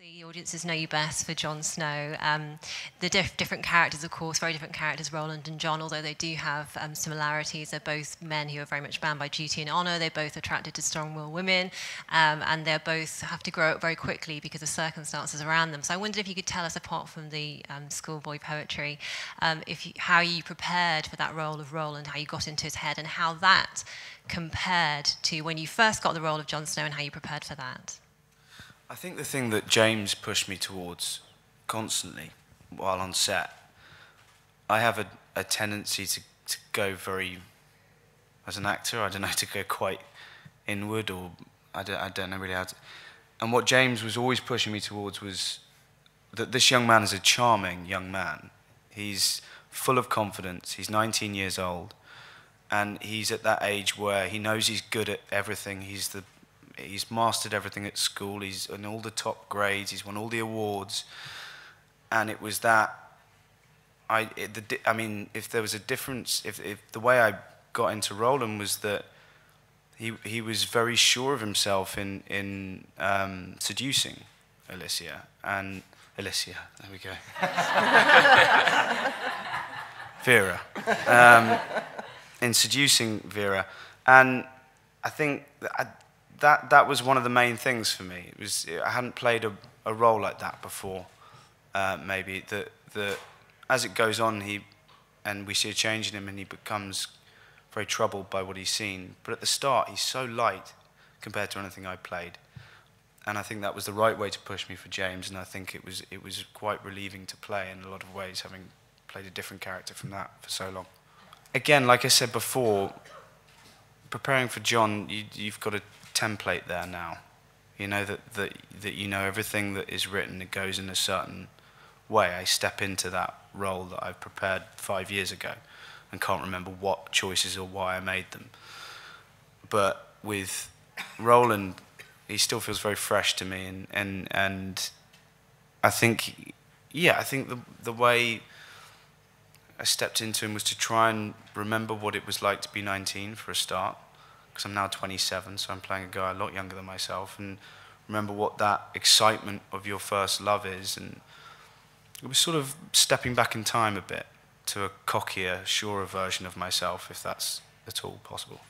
The audiences know you best for Jon Snow. The different characters, of course, very different characters, Roland and Jon, although they do have similarities. They're both men who are very much bound by duty and honour. They're both attracted to strong-willed women, and they both have to grow up very quickly because of circumstances around them. So I wondered if you could tell us, apart from the schoolboy poetry, how you prepared for that role of Roland, how you got into his head, and how that compared to when you first got the role of Jon Snow and how you prepared for that. I think the thing that James pushed me towards constantly while on set, I have a tendency to go very, as an actor, I don't know, to go quite inward, or I don't know really how to. And what James was always pushing me towards was that this young man is a charming young man. He's full of confidence, he's 19 years old, and he's at that age where he knows he's good at everything. He's mastered everything at school, he's in all the top grades, he's won all the awards. And it was that, I mean, if there was a difference, if the way I got into Roland was that he was very sure of himself in seducing Alicia, there we go. Vera. In seducing Vera. And I think that was one of the main things for me. I hadn't played a role like that before. Maybe that as it goes on, and we see a change in him, and he becomes very troubled by what he's seen. But at the start, he's so light compared to anything I played, and I think that was the right way to push me for James. And I think it was quite relieving to play in a lot of ways, having played a different character from that for so long. Again, like I said before, preparing for Jon, you've got a template there now. You know that you know everything that is written. It goes in a certain way. I step into that role that I've prepared 5 years ago and can't remember what choices or why I made them. But with Roland, he still feels very fresh to me, and I think, yeah, I think the way I stepped into him was to try and remember what it was like to be 19 for a start, because I'm now 27, so I'm playing a guy a lot younger than myself, and remember what that excitement of your first love is. And it was sort of stepping back in time a bit to a cockier, surer version of myself, if that's at all possible.